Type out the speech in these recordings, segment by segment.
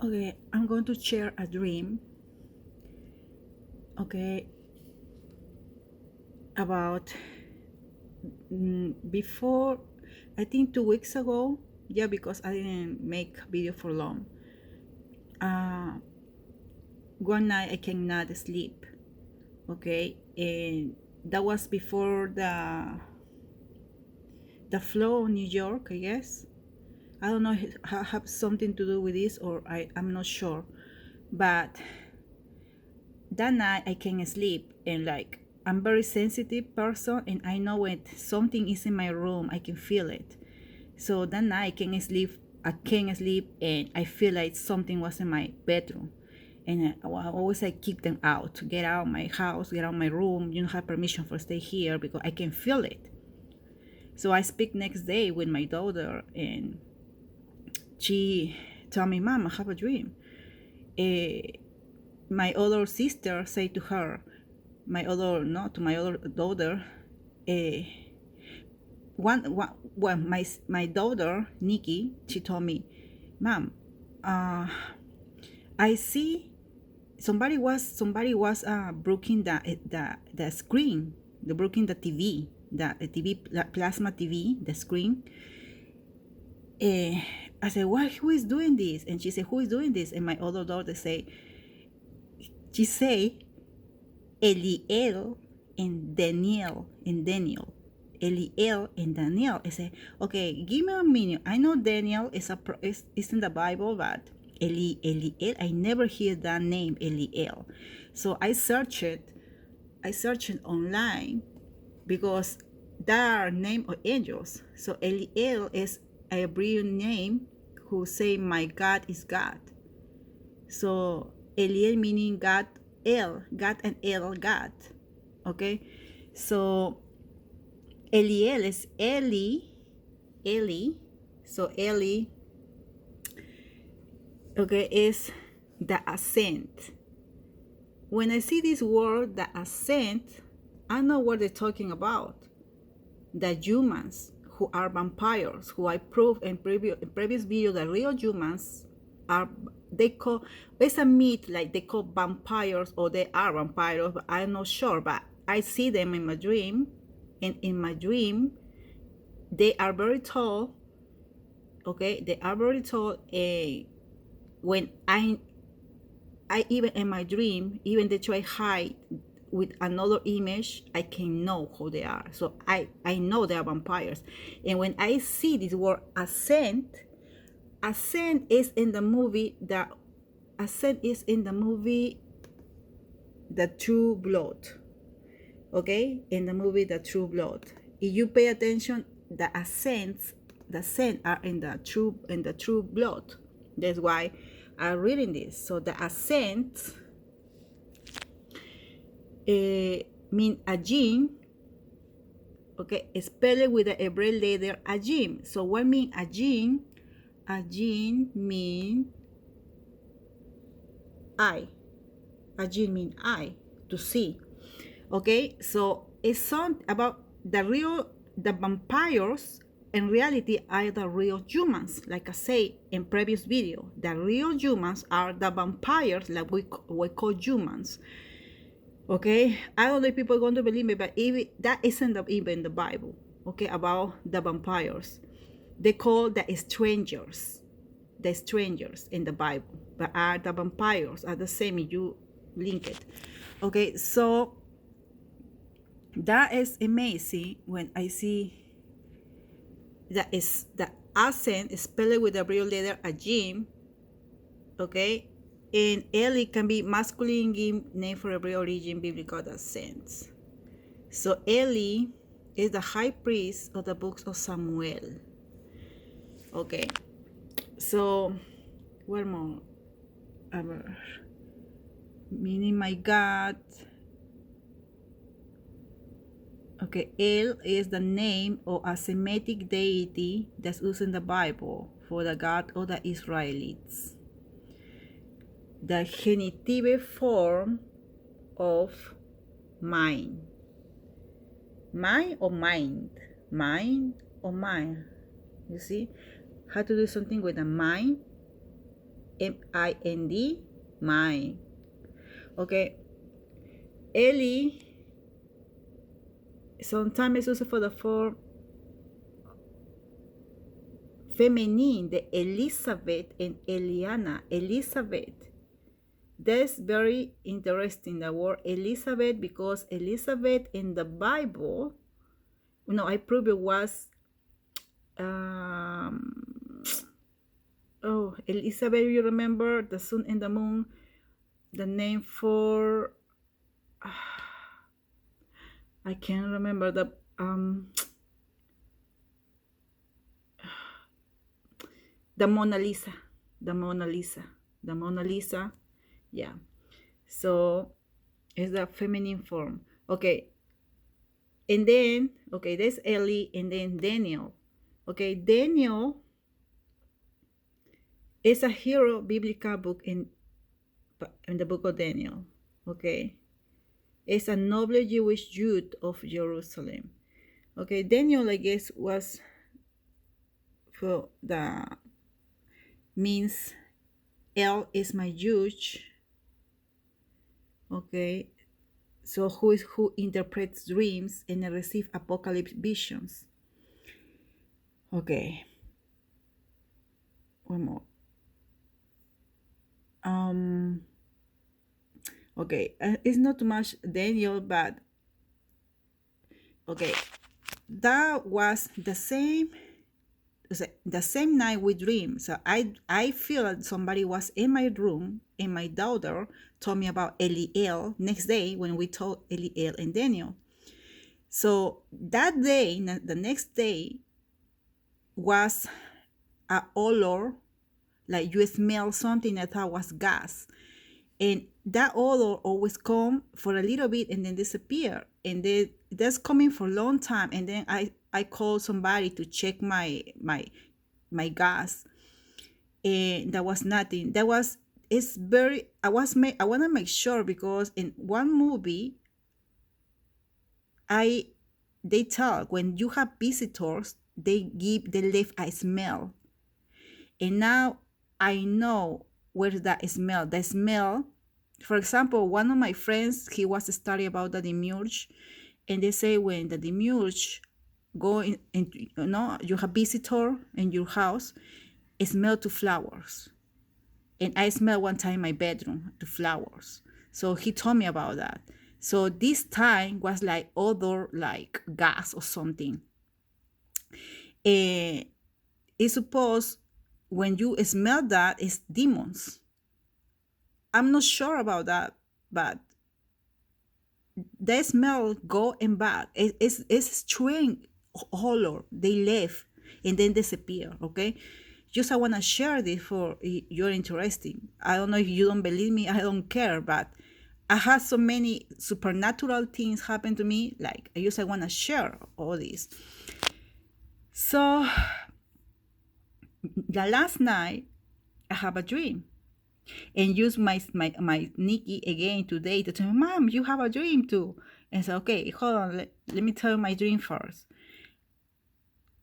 Okay, I'm going to share a dream. Okay, about before, I think 2 weeks ago. Yeah, because I didn't make video for long. Uh, One night I cannot sleep. Okay, and that was before the flow in New York, I guess. I don't know if it have something to do with this, or I'm not sure. But that night I can't sleep, and like I'm very sensitive person, and I know when something is in my room, I can feel it. So that night I can't sleep, and I feel like something was in my bedroom. And I always I kick them out, get out of my house, get out of my room. You don't have permission for stay here because I can feel it. So I speak next day with my daughter, and she told me, "Mom, I have a dream." My other sister said to her, to my other daughter, uh, my daughter Nikki, she told me, "Mom, uh, I see somebody was breaking the screen, the breaking the TV, the TV plasma TV, the screen." I said, "Why? Who is doing this?" And she said, "Who is doing this?" And my other daughter she say, Eliel and Daniel. Eliel and Daniel. I say, okay, give me a minute. I know Daniel is in the Bible, but Eliel, I never hear that name, Eliel. So I searched it online because there are name of angels. So Eliel is a Hebrew name who say my God is God. So Eliel meaning God, God and El, God. Okay, so Eliel is Eli. So Eli, okay, is the ascent. When I see this word, the ascent, I know what they're talking about. The humans who are vampires, who I proved in previous video, the real humans are, they call, it's a myth, like they call vampires, or they are vampires, but I'm not sure. But I see them in my dream, and in my dream they are very tall. Okay, they are very tall. When I even in my dream, even they try hide with another image, I can know who they are. So I know they are vampires. And when I see this word ascent is in the movie, The True Blood. Okay, in the movie The True Blood. If you pay attention, the ascent are in the True Blood. That's why I'm reading this. So the ascent mean ajim. Okay, spelled with the Hebrew letter ajim. So what mean ajim? Ajim mean eye. Ajim mean eye, to see. Okay, so it's some about the vampires in reality are the real humans. Like I say in previous video, the real humans are the vampires, like we call humans. Okay, I don't know if people are going to believe me, but even that isn't even the Bible. Okay, about the vampires, they call the strangers in the Bible, but are the vampires are the same if you link it. Okay, so that is amazing when I see that is the accent spelled with the real letter Ajim. Okay, and Eli can be masculine name for every origin biblical sense. So Eli is the high priest of the books of Samuel. Okay, so what more? Meaning my God. Okay, El is the name of a Semitic deity that's used in the Bible for the God of the Israelites. The genitive form of mind. Mind or mind? Mind or mind? You see? How to do something with the mind? M-I-N-D, mind. Okay. Eli sometimes is used for the form feminine, the Elizabeth and Eliana. Elizabeth. That's very interesting, the word Elizabeth, because Elizabeth in the Bible, I prove it was, Elizabeth, you remember the sun and the moon, the name for, I can't remember the Mona Lisa, the Mona Lisa, the Mona Lisa, yeah. So it's the feminine form. Okay. And then, okay, there's Ellie and then Daniel. Okay, Daniel is a hero biblical book in the book of Daniel. Okay. It's a noble Jewish youth of Jerusalem. Okay, Daniel, I guess, was for the means El is my judge. Okay, so who interprets dreams and receive apocalypse visions. Okay, one more. Okay, it's not too much Daniel, but okay, that was the same night we dreamed. So I feel that somebody was in my room, and my daughter told me about Eliel next day when we told Eliel and Daniel. So that day, the next day, was a odor, like you smell something that I thought was gas. And that odor always come for a little bit and then disappear. And that's coming for a long time. And then I called somebody to check my gas, and that was nothing. I want to make sure, because in one movie they tell when you have visitors, they leave a smell. And now I know where that smell. The smell, for example, one of my friends, he was studying about the demurge, and they say when the demurge go in, you have visitor in your house, it smell to flowers. And I smell one time in my bedroom to flowers. So he told me about that. So this time was like odor, like gas or something. It's supposed when you smell that, it's demons. I'm not sure about that, but they smell go and back. It's strange color. They leave and then disappear. Okay, just I want to share this for you're interesting. I don't know if you don't believe me. I don't care, but I had so many supernatural things happen to me. Like I want to share all this. So the last night I have a dream, and use my Nikki again today to tell me, Mom, you have a dream too. And so, okay, hold on, let me tell you my dream first.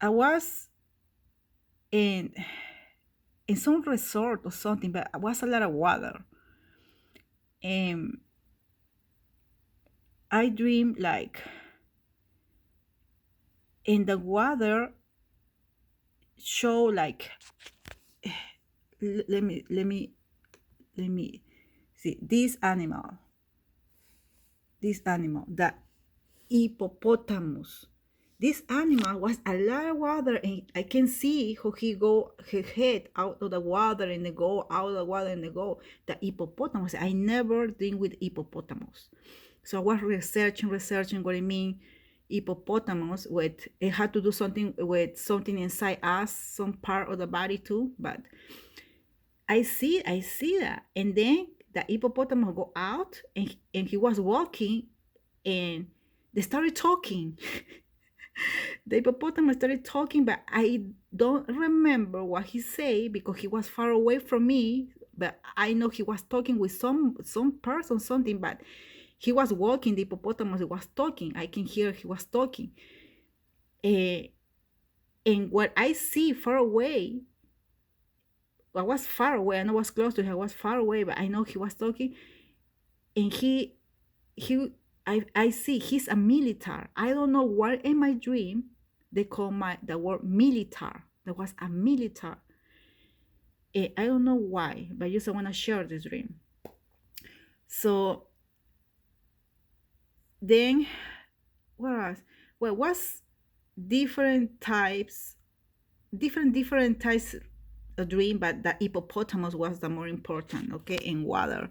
I was in some resort or something, but it was a lot of water. And I dreamed like in the water show like let me see this animal, the hippopotamus. This animal was a lot of water, and I can see how he go his head out of the water and they go out of the water and they go. The hippopotamus. I never deal with hippopotamus, so I was researching what I mean. Hippopotamus, with it had to do something with something inside us, some part of the body too. But I see that, and then the hippopotamus go out, and he was walking, and they started talking. The hippopotamus started talking, but I don't remember what he said because he was far away from me. But I know he was talking with some person, something. But he was walking. The hippopotamus was talking. I can hear he was talking. And what I see far away I was far away. I know I was close to him. I was far away, but I know he was talking, and he I see he's a military. I don't know why in my dream they call the word military. There was a military. I don't know why, but just I want to share this dream. So then, what else? Well, was different types, different types of dream, but the hippopotamus was the more important. Okay, in water.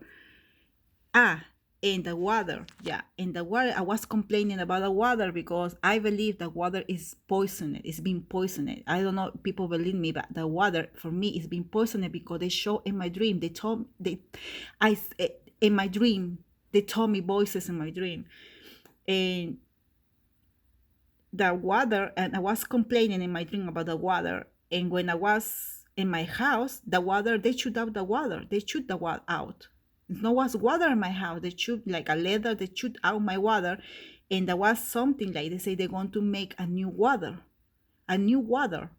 In the water, yeah, in the water. I was complaining about the water because I believe the water is poisoned. It's been poisoned. I don't know if people believe me, but the water for me is being poisoned because they show in my dream. They told in my dream they told me voices in my dream, and the water. And I was complaining in my dream about the water. And when I was in my house, the water, they shoot out the water. They shoot the water out. No was water in my house. They shoot like a leather. They shoot out my water, and there was something like they say they're going to make a new water, a new water.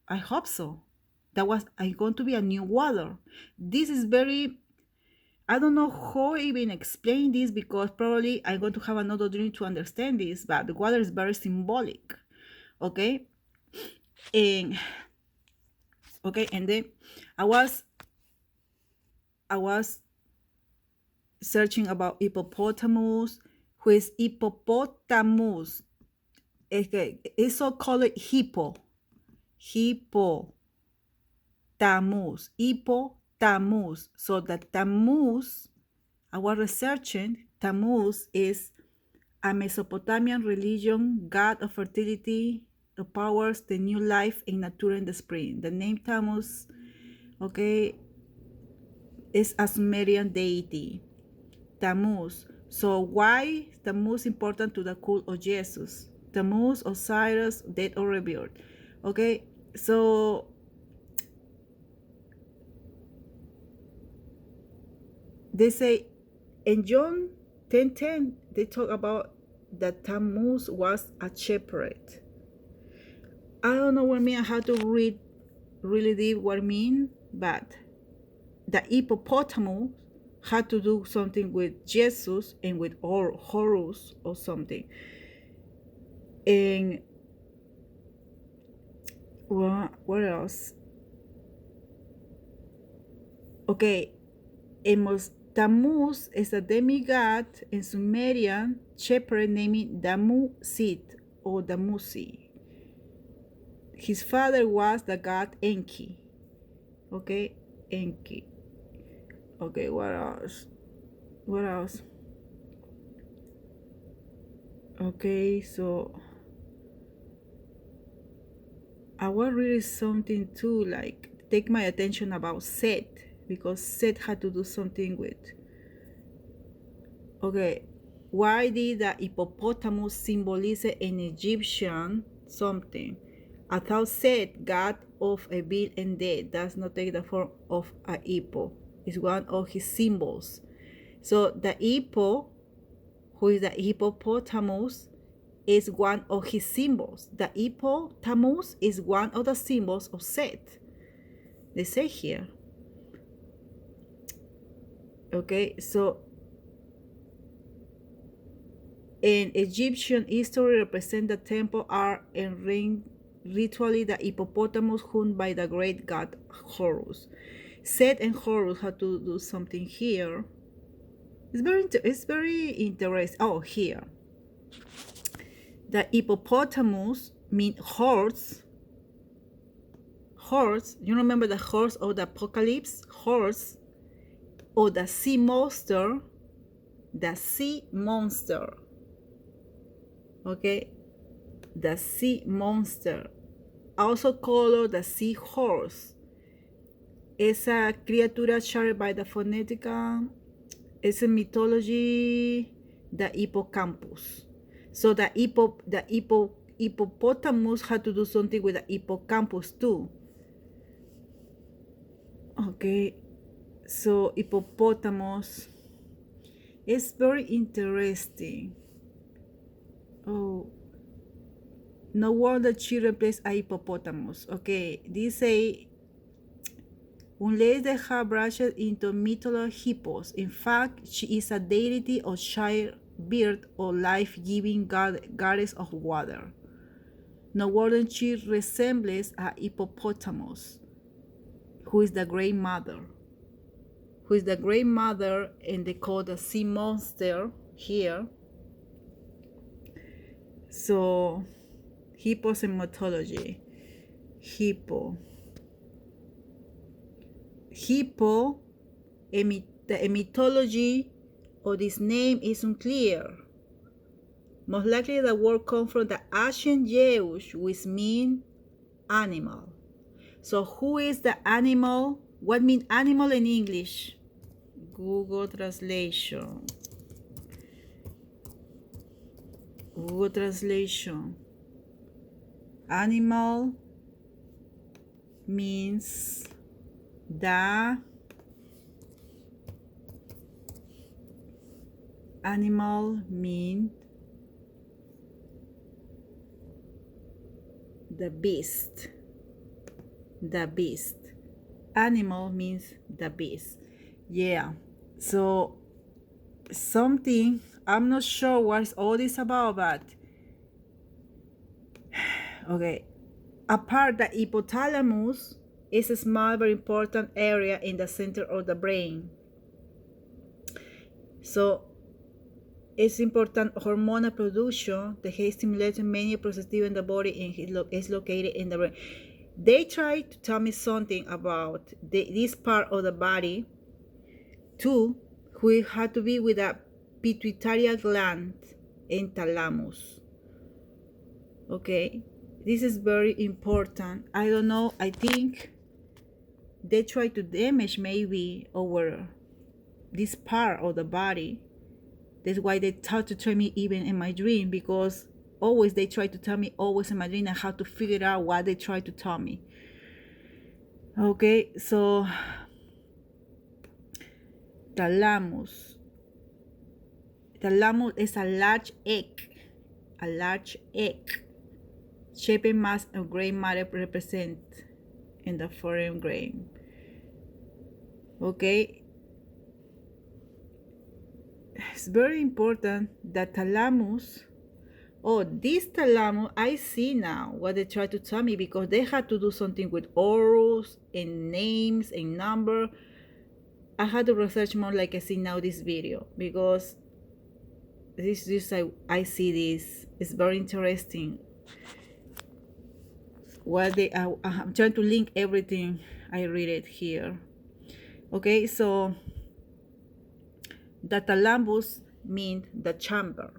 I hope so. That was going to be a new water. This is very. I don't know how I even explain this because probably I'm going to have another dream to understand this. But the water is very symbolic. Okay, and and then I was searching about hippopotamus, who is hippopotamus. It's so called hippotamus, hippotamus. So the Tammuz, I was researching, Tammuz is a Mesopotamian religion, god of fertility, the powers, the new life in nature in the spring. The name Tammuz, okay, is a Sumerian deity. Tammuz. So why Tammuz important to the cult of Jesus? Tammuz, Osiris, dead or revered. Okay, so they say in John 10:10 they talk about that Tammuz was a shepherd. I don't know what I mean. I have to read really deep what I mean, but the hippopotamus had to do something with Jesus and with Horus or something. And what else? Okay, Tammuz is a demigod in Sumerian shepherd named Damusit or Damusi. His father was the god Enki. Okay, Enki. Okay, what else? What else? Okay, so I was reading something too, like take my attention about Seth, because Seth had to do something with. Okay, why did the hippopotamus symbolize an Egyptian something? I thought Seth, god of evil and death, does not take the form of a hippo. It's one of his symbols. So the hippo, who is the hippopotamus, is one of his symbols. The hippopotamus is one of the symbols of Seth. They say here. Okay, so in Egyptian history, represent the temple art and ring ritually the hippopotamus hunted by the great god Horus. Seth and Horus had to do something here. It's very interesting. Oh, here. The hippopotamus mean horse. Horse. You remember the horse of the apocalypse? Horse. Or the sea monster. The sea monster. Okay. The sea monster. Also called the sea horse. Esa criatura shared by the Phonetica. It's a mythology, the hippocampus. So the hippopotamus had to do something with the hippocampus too. Okay, so hippopotamus is very interesting. Oh, no wonder children plays a hippopotamus. Okay, this say unless they have brushed into mythology hippos. In fact, she is a deity of childbirth or life-giving goddess of water. No wonder she resembles a hippopotamus, who is the great mother. And they call the sea monster here. So, hippos in mythology. Hippo, the mythology of this name is unclear. Most likely the word comes from the ancient Jewish, which means animal. So who is the animal? What means animal in English? Google Translation. Animal means the beast. Animal means the beast. Yeah. So something, I'm not sure what all this about, but okay. Apart, the hypothalamus is a small but important area in the center of the brain. So it's important hormonal production that has stimulated many processes in the body and is located in the brain. They try to tell me something about this part of the body too, which had to be with a pituitary gland and thalamus. Okay, this is very important. I don't know, I think they try to damage maybe over this part of the body. That's why they try to tell me even in my dream, because always they try to tell me always in my dream, and how to figure out what they try to tell me. Okay, so thalamus is a large egg shaping mass of gray matter represent in the foreign grain. Okay, it's very important that thalamus. Oh, this thalamus, I see now what they try to tell me, because they had to do something with orals and names and number. I had to research more, like I see now this video, because this I see this. It's very interesting. What I'm trying to link everything I read it here. Okay, so the thalamus means the chamber.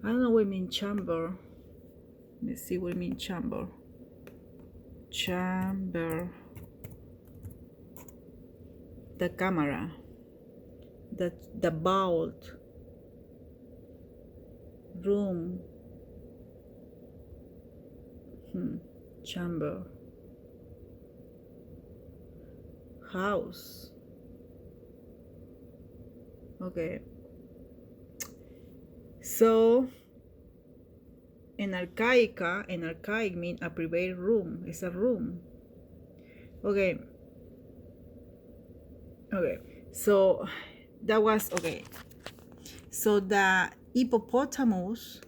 I don't know what it means chamber. Let's see what it means chamber. The camera. The vault. Room. Chamber. House. Okay. So in archaic means a private room. It's a room. Okay. So that was okay. So the hippopotamus.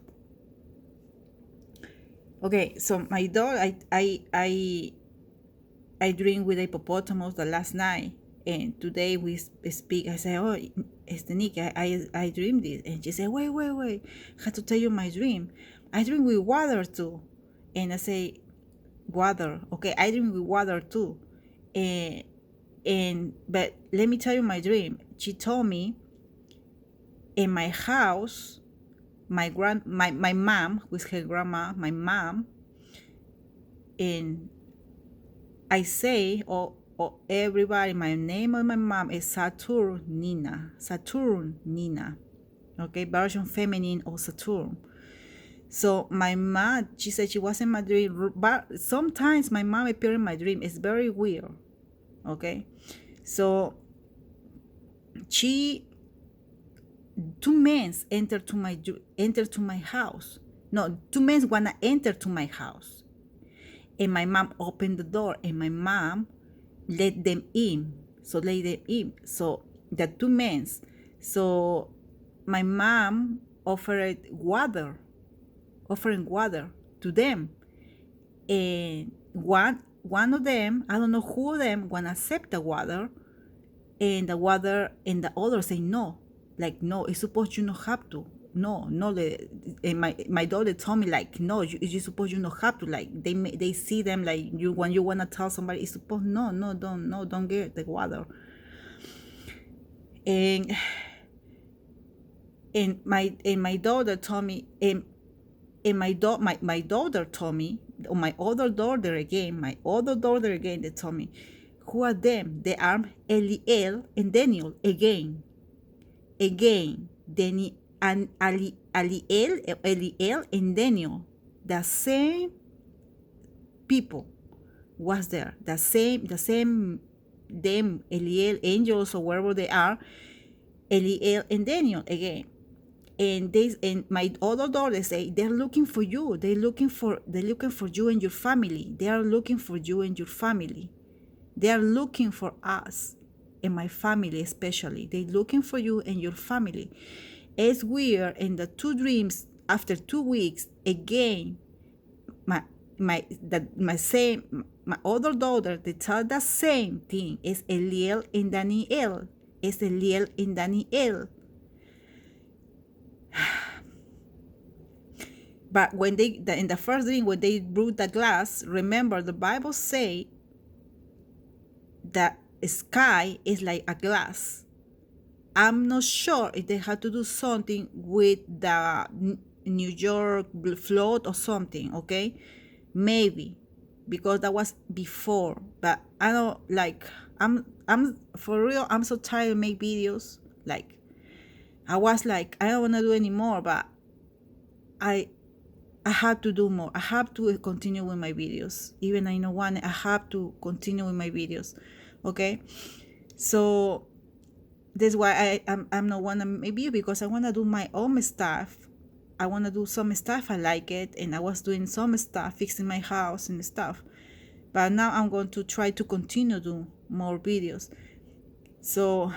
Okay, so my dog, I dreamed with a hippopotamus the last night, and today we speak. I say, oh, Nikki, I dreamed this, and she said, wait, I have to tell you my dream. I dream with water too, and I say, water. Okay, I dream with water too, but let me tell you my dream. She told me, in my house, my mom, who is her grandma, my mom, and I say, or everybody, my name of my mom is Saturnina. Okay, version feminine of Saturn. So my mom, she said she was in my dream, but sometimes my mom appeared in my dream. It's very weird. Okay, so 2 men entered to my house. No, 2 men wanna enter to my house, And my mom opened the door, and my mom let them in. So let them in. So the two men. So my mom offering water to them. And one of them, I don't know who of them, wanna accept the water, and the other say no, like no, it's supposed you not have to. No, no. And my daughter told me like no, you supposed you not have to. Like they see them like you when you wanna tell somebody it's supposed don't get the water. And my daughter told me and my daughter told me, or my other daughter again, they told me, who are them? They are Eliel and Daniel again. Daniel and Eliel and Daniel. The same people was there. The same them, Eliel, angels or wherever they are, Eliel and Daniel again. And my other daughter say they're looking for you. They're looking for you and your family. They are looking for you and your family. They are looking for us and my family especially. They're looking for you and your family. It's weird. In the two dreams, after 2 weeks, again, my other daughter, they tell the same thing. It's Eliel and Daniel. It's Eliel and Daniel. But when in the first dream, when they broke the glass, remember the Bible say that sky is like a glass. I'm not sure if they had to do something with the New York flood or something, okay? Maybe, because that was before. But I don't like, I'm for real, I'm so tired of make videos. Like, I was like, I don't want to do anymore, but I have to do more. I have to continue with my videos. Even I know one, I have to continue with my videos. Okay? So that's why I'm not wanna maybe because I wanna do my own stuff. I wanna do some stuff I like it, and I was doing some stuff, fixing my house and stuff. But now I'm going to try to continue do more videos. So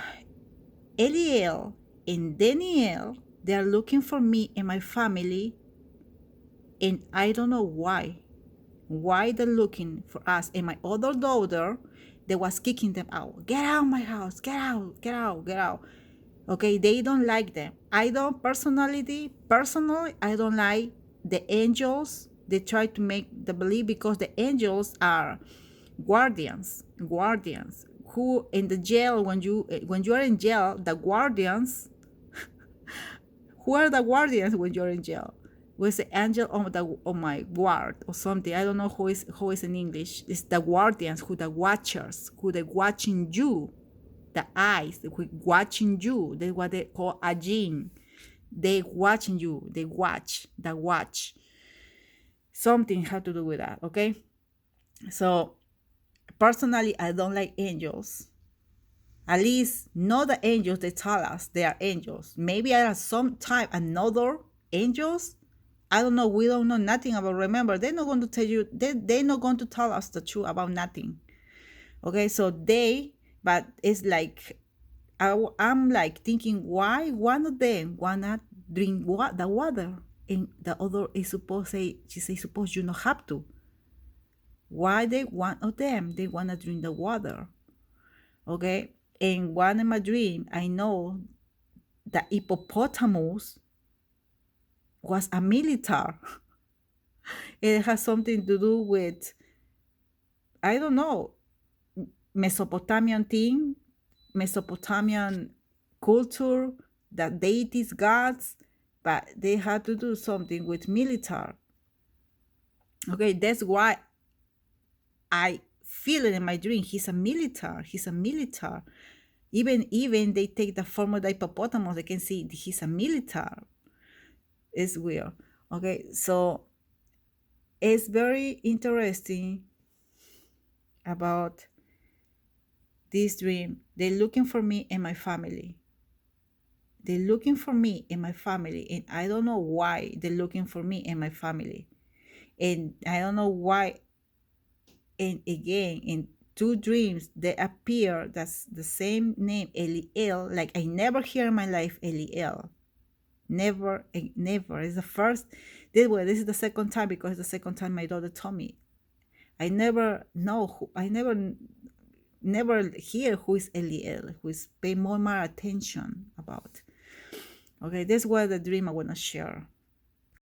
Eliel and Daniel, they are looking for me and my family, and I don't know why they're looking for us. And my other daughter, they was kicking them out. Get out of my house, get out. Okay, they don't like them. I don't personally, I don't like the angels. They try to make the believe because the angels are guardians who in the jail when you are in jail, the guardians. Who are the guardians when you're in jail? Was the angel on my guard or something? I don't know who is in English. It's the guardians, who the watchers, who they watching you, the eyes, who watching you. That's what they call a jinn. They watching you. They watch. The watch. Something had to do with that. Okay. So personally, I don't like angels. At least not the angels they tell us they are angels. Maybe there are some type another angels. I don't know. We don't know nothing about. Remember, they're not going to tell you. They're not going to tell us the truth about nothing. Okay, so but it's like I'm like thinking, why one of them wanna drink the water, and the other is supposed she say suppose you not have to. Why one of them they wanna drink the water? Okay, and one in my dream, I know the hippopotamus was a military. It has something to do with, I don't know, Mesopotamian thing, Mesopotamian culture, the deities, gods, but they had to do something with military. Okay, that's why I feel it in my dream. He's a military. Even they take the form of the hippopotamus, they can see he's a military. It's weird. Okay, so it's very interesting about this dream. They're looking for me and my family. They're looking for me and my family, and I don't know why they're looking for me and my family. And I don't know why And again, in two dreams, they appear. That's the same name, Eliel. Like I never hear in my life Eliel. Never, never. It's the first. This is the second time, because the second time my daughter told me. I never know who. I never hear who is Eliel, who is pay more attention about. Okay, this was the dream I want to share.